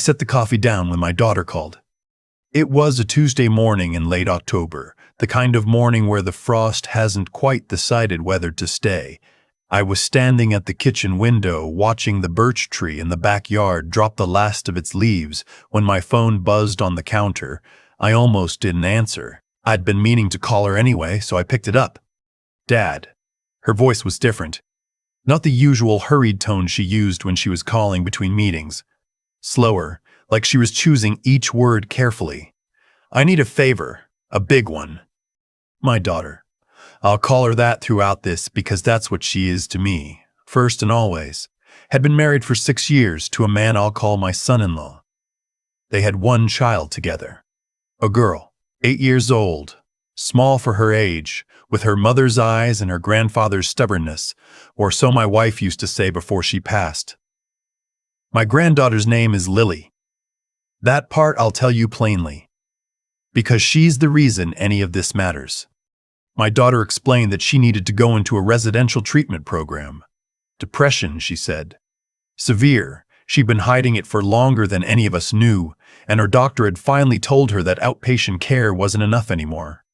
I set the coffee down when my daughter called. It was a Tuesday morning in late October, the kind of morning where the frost hasn't quite decided whether to stay. I was standing at the kitchen window watching the birch tree in the backyard drop the last of its leaves when my phone buzzed on the counter. I almost didn't answer. I'd been meaning to call her anyway, so I picked it up. Dad. Her voice was different. Not the usual hurried tone she used when she was calling between meetings. Slower, like she was choosing each word carefully. I need a favor, a big one. My daughter. I'll call her that throughout this because that's what she is to me, first and always. Had been married for 6 years to a man I'll call my son-in-law. They had one child together. A girl, 8 years old, small for her age, with her mother's eyes and her grandfather's stubbornness, or so my wife used to say before she passed. My granddaughter's name is Lily. That part I'll tell you plainly, because she's the reason any of this matters. My daughter explained that she needed to go into a residential treatment program. Depression, she said. Severe. She'd been hiding it for longer than any of us knew, and her doctor had finally told her that outpatient care wasn't enough anymore.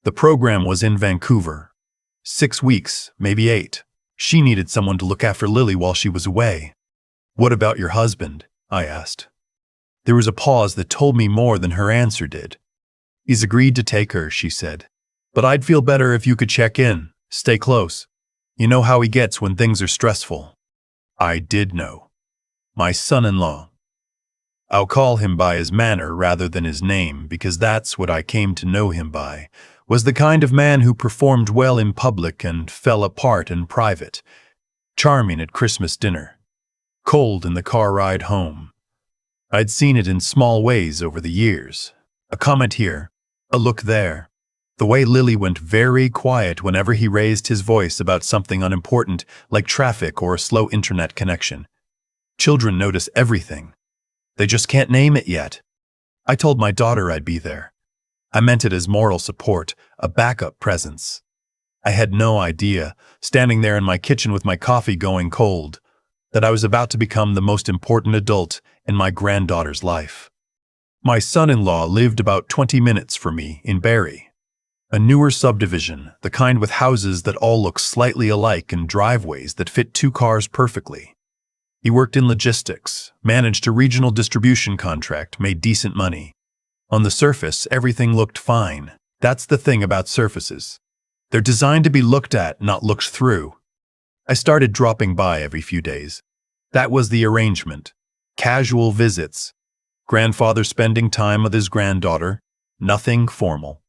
The program was in Vancouver. 6 weeks, maybe 8. She needed someone to look after Lily while she was away. What about your husband? I asked. There was a pause that told me more than her answer did. He's agreed to take her, she said. But I'd feel better if you could check in, stay close. You know how he gets when things are stressful. I did know. My son-in-law. I'll call him by his manner rather than his name because that's what I came to know him by, was the kind of man who performed well in public and fell apart in private. Charming at Christmas dinner. Cold in the car ride home. I'd seen it in small ways over the years. A comment here, a look there. The way Lily went very quiet whenever he raised his voice about something unimportant like traffic or a slow internet connection. Children notice everything. They just can't name it yet. I told my daughter I'd be there. I meant it as moral support, a backup presence. I had no idea, standing there in my kitchen with my coffee going cold, that I was about to become the most important adult in my granddaughter's life. My son-in-law lived about 20 minutes from me in Barrie, a newer subdivision, the kind with houses that all look slightly alike and driveways that fit 2 cars perfectly. He worked in logistics, managed a regional distribution contract, made decent money. On the surface, everything looked fine. That's the thing about surfaces. They're designed to be looked at, not looked through. I started dropping by every few days. That was the arrangement. Casual visits. Grandfather spending time with his granddaughter. Nothing formal.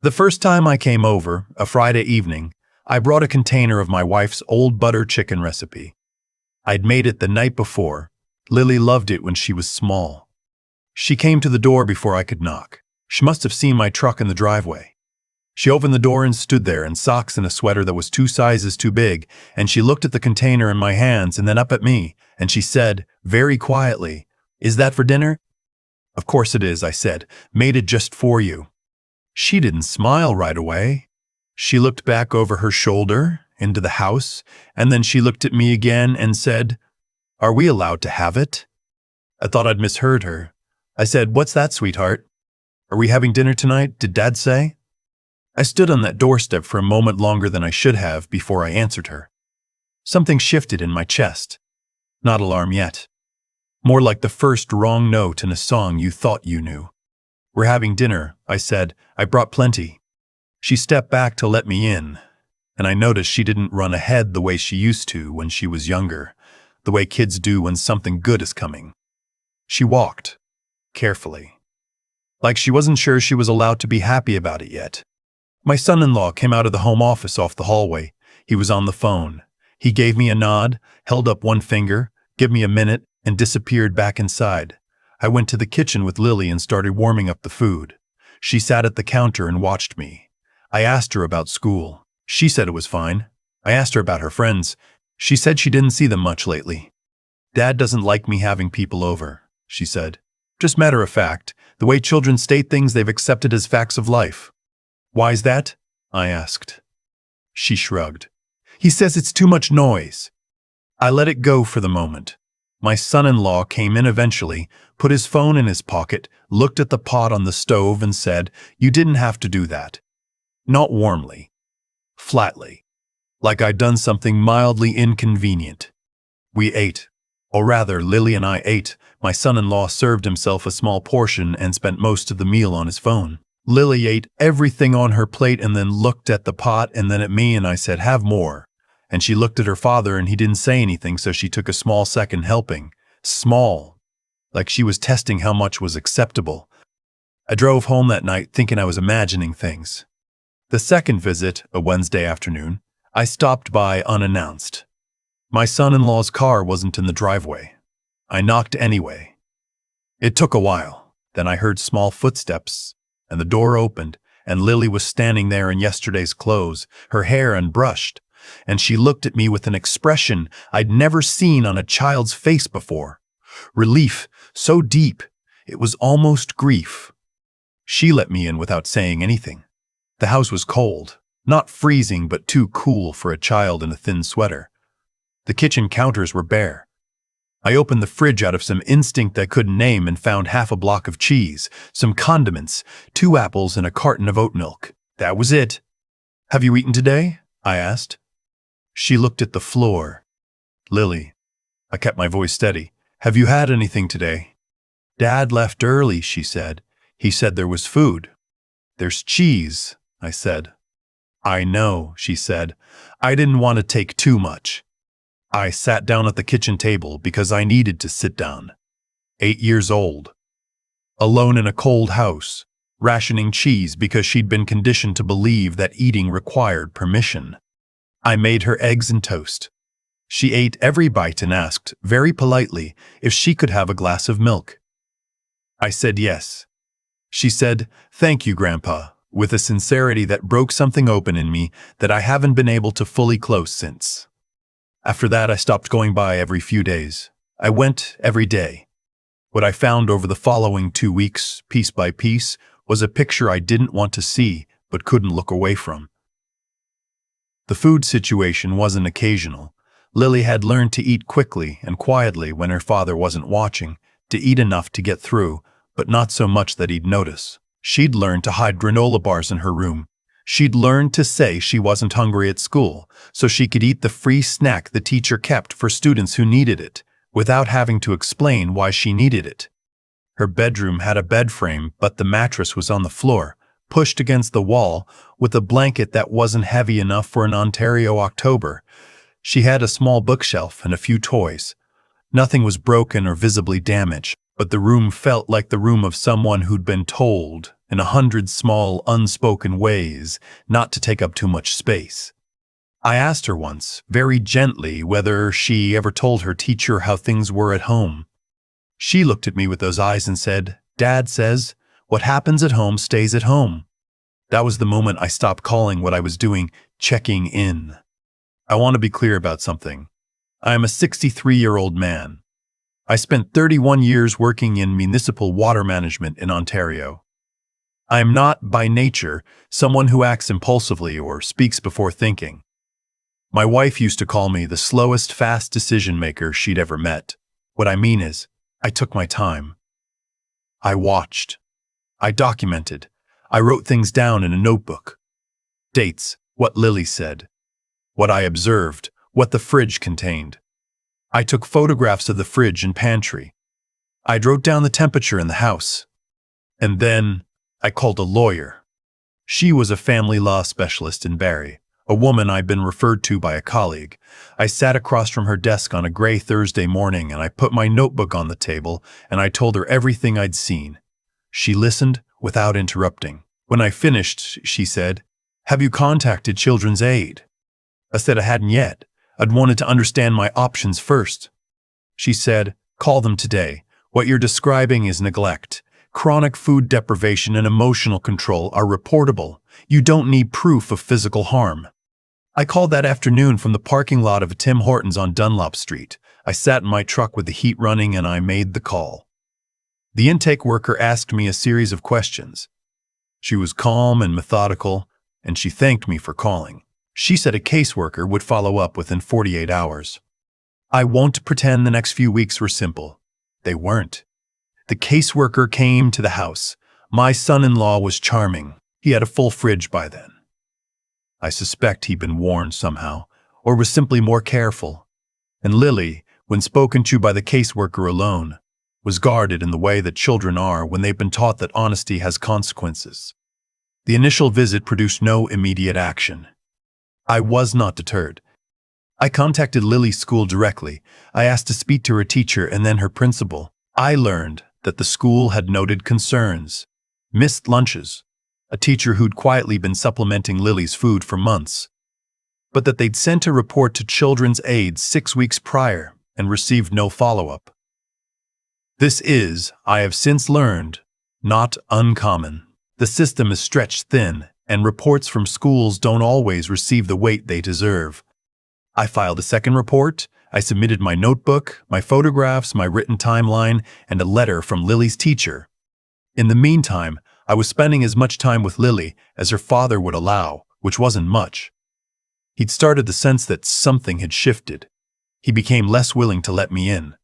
The first time I came over, a Friday evening, I brought a container of my wife's old butter chicken recipe. I'd made it the night before. Lily loved it when she was small. She came to the door before I could knock. She must have seen my truck in the driveway. She opened the door and stood there in socks and a sweater that was 2 sizes too big, and she looked at the container in my hands and then up at me, and she said, very quietly, "Is that for dinner?" "Of course it is," I said. "Made it just for you." She didn't smile right away. She looked back over her shoulder, into the house, and then she looked at me again and said, "Are we allowed to have it?" I thought I'd misheard her. I said, "What's that, sweetheart? Are we having dinner tonight? Did Dad say?" I stood on that doorstep for a moment longer than I should have before I answered her. Something shifted in my chest. Not alarm yet. More like the first wrong note in a song you thought you knew. "We're having dinner," I said. "I brought plenty." She stepped back to let me in, and I noticed she didn't run ahead the way she used to when she was younger, the way kids do when something good is coming. She walked, carefully, like she wasn't sure she was allowed to be happy about it yet. My son-in-law came out of the home office off the hallway. He was on the phone. He gave me a nod, held up one finger, gave me a minute, and disappeared back inside. I went to the kitchen with Lily and started warming up the food. She sat at the counter and watched me. I asked her about school. She said it was fine. I asked her about her friends. She said she didn't see them much lately. "Dad doesn't like me having people over," she said. "Just matter of fact, the way children state things they've accepted as facts of life." "Why's that?" I asked. She shrugged. "He says it's too much noise." I let it go for the moment. My son-in-law came in eventually, put his phone in his pocket, looked at the pot on the stove and said, "You didn't have to do that." Not warmly, flatly, like I'd done something mildly inconvenient. We ate. Or rather, Lily and I ate. My son-in-law served himself a small portion and spent most of the meal on his phone. Lily ate everything on her plate and then looked at the pot and then at me, and I said, "Have more." And she looked at her father and he didn't say anything, so she took a small second helping. Small. Like she was testing how much was acceptable. I drove home that night thinking I was imagining things. The second visit, a Wednesday afternoon, I stopped by unannounced. My son-in-law's car wasn't in the driveway. I knocked anyway. It took a while. Then I heard small footsteps, and the door opened, and Lily was standing there in yesterday's clothes, her hair unbrushed, and she looked at me with an expression I'd never seen on a child's face before. Relief, so deep, it was almost grief. She let me in without saying anything. The house was cold, not freezing but too cool for a child in a thin sweater. The kitchen counters were bare. I opened the fridge out of some instinct I couldn't name and found half a block of cheese, some condiments, 2 apples, and a carton of oat milk. That was it. "Have you eaten today?" I asked. She looked at the floor. "Lily," I kept my voice steady, "have you had anything today?" "Dad left early," she said. "He said there was food." "There's cheese," I said. "I know," she said. "I didn't want to take too much." I sat down at the kitchen table because I needed to sit down. 8 years old. Alone in a cold house, rationing cheese because she'd been conditioned to believe that eating required permission. I made her eggs and toast. She ate every bite and asked, very politely, if she could have a glass of milk. I said yes. She said, "Thank you, Grandpa," with a sincerity that broke something open in me that I haven't been able to fully close since. After that, I stopped going by every few days. I went every day. What I found over the following 2 weeks, piece by piece, was a picture I didn't want to see but couldn't look away from. The food situation wasn't occasional. Lily had learned to eat quickly and quietly when her father wasn't watching, to eat enough to get through, but not so much that he'd notice. She'd learned to hide granola bars in her room. She'd learned to say she wasn't hungry at school, so she could eat the free snack the teacher kept for students who needed it, without having to explain why she needed it. Her bedroom had a bed frame, but the mattress was on the floor, pushed against the wall, with a blanket that wasn't heavy enough for an Ontario October. She had a small bookshelf and a few toys. Nothing was broken or visibly damaged, but the room felt like the room of someone who'd been told, in 100 small, unspoken ways, not to take up too much space. I asked her once, very gently, whether she ever told her teacher how things were at home. She looked at me with those eyes and said, "Dad says, what happens at home stays at home." That was the moment I stopped calling what I was doing checking in. I want to be clear about something. I am a 63-year-old man. I spent 31 years working in municipal water management in Ontario. I am not, by nature, someone who acts impulsively or speaks before thinking. My wife used to call me the slowest fast decision maker she'd ever met. What I mean is, I took my time. I watched. I documented. I wrote things down in a notebook. Dates, what Lily said, what I observed, what the fridge contained. I took photographs of the fridge and pantry. I wrote down the temperature in the house. And then I called a lawyer. She was a family law specialist in Barrie, a woman I'd been referred to by a colleague. I sat across from her desk on a gray Thursday morning and I put my notebook on the table and I told her everything I'd seen. She listened without interrupting. When I finished, she said, "Have you contacted Children's Aid?" I said I hadn't yet. I'd wanted to understand my options first. She said, "Call them today. What you're describing is neglect. Chronic food deprivation and emotional control are reportable. You don't need proof of physical harm." I called that afternoon from the parking lot of a Tim Hortons on Dunlop Street. I sat in my truck with the heat running and I made the call. The intake worker asked me a series of questions. She was calm and methodical, and she thanked me for calling. She said a caseworker would follow up within 48 hours. I won't pretend the next few weeks were simple. They weren't. The caseworker came to the house. My son-in-law was charming. He had a full fridge by then. I suspect he'd been warned somehow, or was simply more careful. And Lily, when spoken to by the caseworker alone, was guarded in the way that children are when they've been taught that honesty has consequences. The initial visit produced no immediate action. I was not deterred. I contacted Lily's school directly. I asked to speak to her teacher and then her principal. I learned that the school had noted concerns, missed lunches, a teacher who'd quietly been supplementing Lily's food for months, but that they'd sent a report to Children's Aid 6 weeks prior and received no follow-up. This is, I have since learned, not uncommon. The system is stretched thin, and reports from schools don't always receive the weight they deserve. I filed a second report. I submitted my notebook, my photographs, my written timeline, and a letter from Lily's teacher. In the meantime, I was spending as much time with Lily as her father would allow, which wasn't much. He'd started to sense that something had shifted. He became less willing to let me in.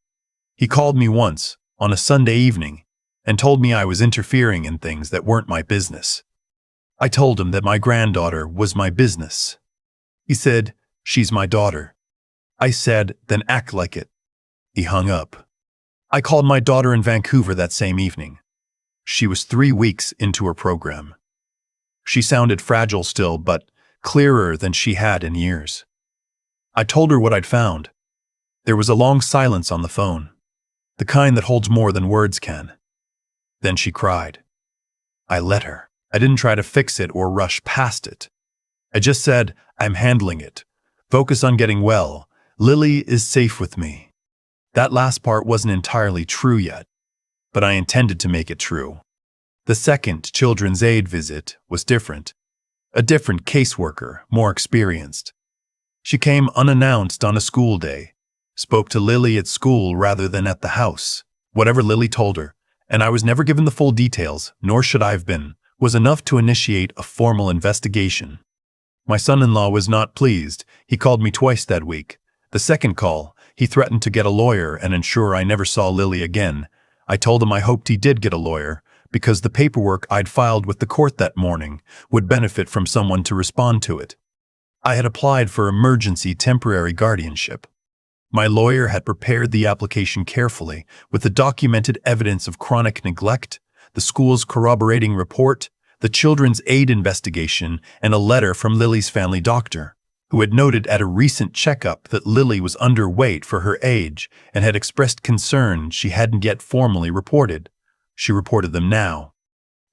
He called me once, on a Sunday evening, and told me I was interfering in things that weren't my business. I told him that my granddaughter was my business. He said, "She's my daughter." I said, "Then act like it." He hung up. I called my daughter in Vancouver that same evening. She was 3 weeks into her program. She sounded fragile still, but clearer than she had in years. I told her what I'd found. There was a long silence on the phone, the kind that holds more than words can. Then she cried. I let her. I didn't try to fix it or rush past it. I just said, "I'm handling it. Focus on getting well. Lily is safe with me." That last part wasn't entirely true yet, but I intended to make it true. The second Children's Aid visit was different. A different caseworker, more experienced. She came unannounced on a school day, spoke to Lily at school rather than at the house. Whatever Lily told her, and I was never given the full details, nor should I have been, was enough to initiate a formal investigation. My son-in-law was not pleased. He called me twice that week. The second call, he threatened to get a lawyer and ensure I never saw Lily again. I told him I hoped he did get a lawyer, because the paperwork I'd filed with the court that morning would benefit from someone to respond to it. I had applied for emergency temporary guardianship. My lawyer had prepared the application carefully, with the documented evidence of chronic neglect, the school's corroborating report, the Children's Aid investigation, and a letter from Lily's family doctor, who had noted at a recent checkup that Lily was underweight for her age and had expressed concern she hadn't yet formally reported. She reported them now.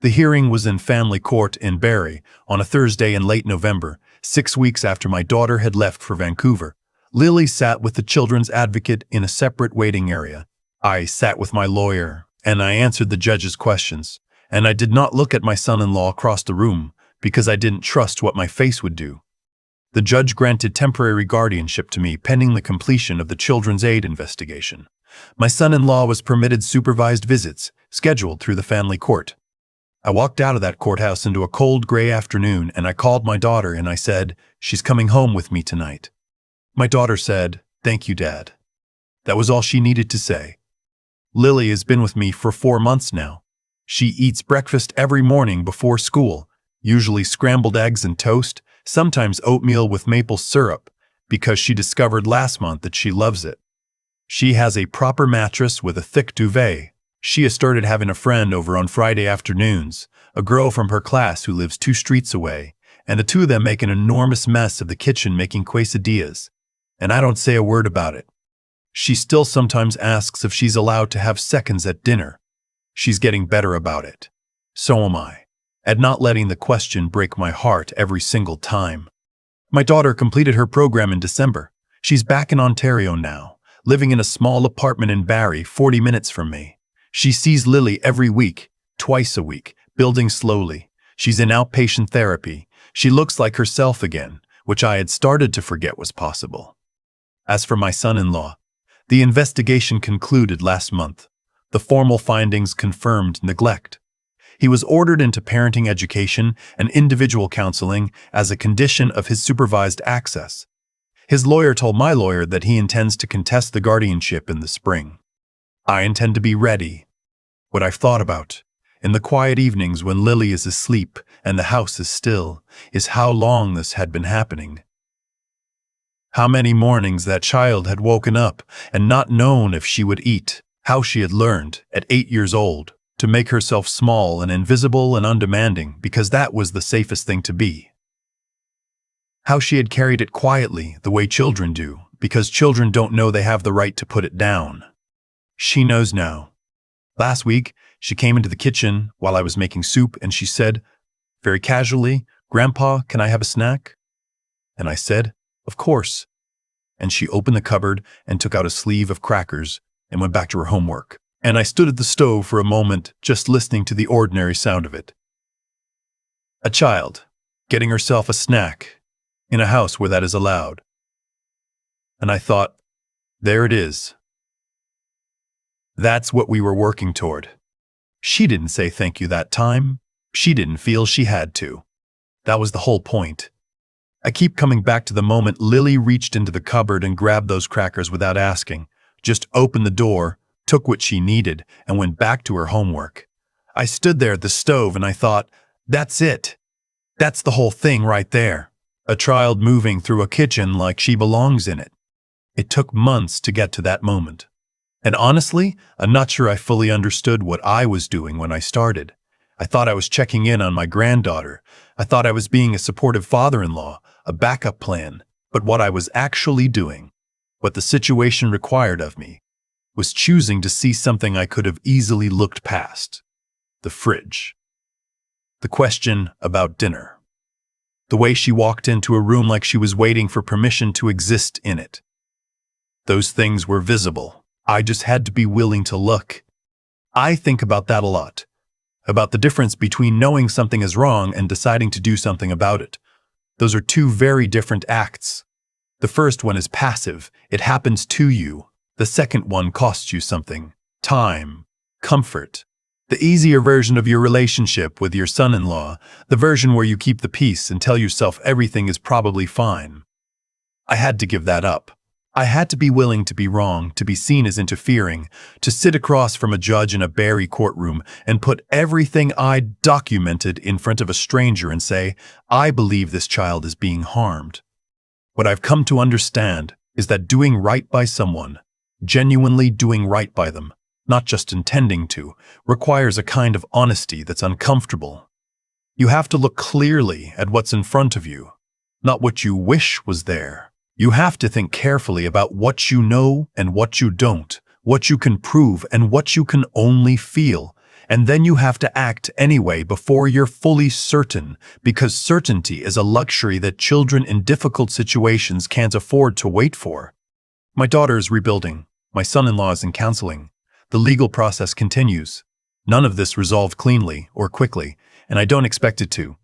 The hearing was in family court in Barrie on a Thursday in late November, 6 weeks after my daughter had left for Vancouver. Lily sat with the children's advocate in a separate waiting area. I sat with my lawyer, and I answered the judge's questions, and I did not look at my son-in-law across the room because I didn't trust what my face would do. The judge granted temporary guardianship to me pending the completion of the Children's Aid investigation. My son-in-law was permitted supervised visits, scheduled through the family court. I walked out of that courthouse into a cold gray afternoon, and I called my daughter and I said, "She's coming home with me tonight." My daughter said, "Thank you, Dad." That was all she needed to say. Lily has been with me for 4 months now. She eats breakfast every morning before school, usually scrambled eggs and toast, sometimes oatmeal with maple syrup, because she discovered last month that she loves it. She has a proper mattress with a thick duvet. She has started having a friend over on Friday afternoons, a girl from her class who lives 2 streets away, and the two of them make an enormous mess of the kitchen making quesadillas, and I don't say a word about it. She still sometimes asks if she's allowed to have seconds at dinner. She's getting better about it. So am I, at not letting the question break my heart every single time. My daughter completed her program in December. She's back in Ontario now, living in a small apartment in Barrie, 40 minutes from me. She sees Lily every week, twice a week, building slowly. She's in outpatient therapy. She looks like herself again, which I had started to forget was possible. As for my son-in-law, the investigation concluded last month. The formal findings confirmed neglect. He was ordered into parenting education and individual counseling as a condition of his supervised access. His lawyer told my lawyer that he intends to contest the guardianship in the spring. I intend to be ready. What I've thought about, in the quiet evenings when Lily is asleep and the house is still, is how long this had been happening. How many mornings that child had woken up and not known if she would eat, how she had learned, at 8 years old, to make herself small and invisible and undemanding because that was the safest thing to be. How she had carried it quietly, the way children do, because children don't know they have the right to put it down. She knows now. Last week, she came into the kitchen while I was making soup and she said, very casually, "Grandpa, can I have a snack?" And I said, "Of course." And she opened the cupboard and took out a sleeve of crackers and went back to her homework. And I stood at the stove for a moment, just listening to the ordinary sound of it. A child, getting herself a snack, in a house where that is allowed. And I thought, there it is. That's what we were working toward. She didn't say thank you that time. She didn't feel she had to. That was the whole point. I keep coming back to the moment Lily reached into the cupboard and grabbed those crackers without asking, just opened the door, took what she needed, and went back to her homework. I stood there at the stove and I thought, that's it. That's the whole thing right there. A child moving through a kitchen like she belongs in it. It took months to get to that moment. And honestly, I'm not sure I fully understood what I was doing when I started. I thought I was checking in on my granddaughter. I thought I was being a supportive father-in-law, a backup plan. But what I was actually doing, what the situation required of me, was choosing to see something I could have easily looked past. The fridge. The question about dinner. The way she walked into a room like she was waiting for permission to exist in it. Those things were visible. I just had to be willing to look. I think about that a lot. About the difference between knowing something is wrong and deciding to do something about it. Those are two very different acts. The first one is passive. It happens to you. The second one costs you something. Time. Comfort. The easier version of your relationship with your son-in-law. The version where you keep the peace and tell yourself everything is probably fine. I had to give that up. I had to be willing to be wrong, to be seen as interfering, to sit across from a judge in a Barry courtroom and put everything I'd documented in front of a stranger and say, I believe this child is being harmed. What I've come to understand is that doing right by someone, genuinely doing right by them, not just intending to, requires a kind of honesty that's uncomfortable. You have to look clearly at what's in front of you, not what you wish was there. You have to think carefully about what you know and what you don't, what you can prove and what you can only feel, and then you have to act anyway before you're fully certain, because certainty is a luxury that children in difficult situations can't afford to wait for. My daughter is rebuilding. My son-in-law is in counseling. The legal process continues. None of this resolved cleanly or quickly, and I don't expect it to.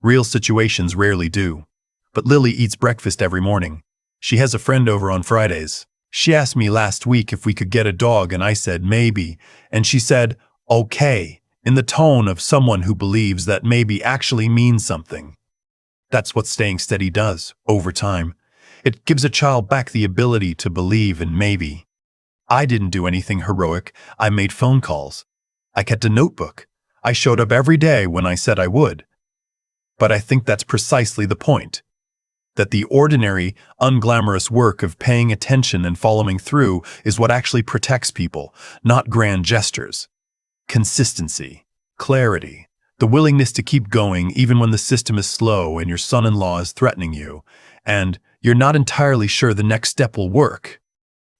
Real situations rarely do. But Lily eats breakfast every morning. She has a friend over on Fridays. She asked me last week if we could get a dog, and I said maybe, and she said, okay, in the tone of someone who believes that maybe actually means something. That's what staying steady does, over time. It gives a child back the ability to believe in maybe. I didn't do anything heroic. I made phone calls. I kept a notebook. I showed up every day when I said I would. But I think that's precisely the point. That the ordinary, unglamorous work of paying attention and following through is what actually protects people, not grand gestures. Consistency, clarity, the willingness to keep going even when the system is slow and your son-in-law is threatening you, and you're not entirely sure the next step will work.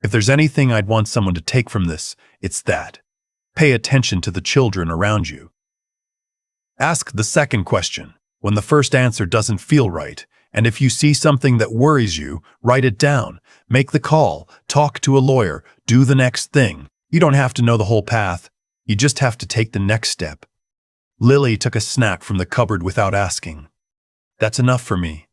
If there's anything I'd want someone to take from this, it's that. Pay attention to the children around you. Ask the second question when the first answer doesn't feel right. And if you see something that worries you, write it down, make the call, talk to a lawyer, do the next thing. You don't have to know the whole path. You just have to take the next step. Lily took a snack from the cupboard without asking. That's enough for me.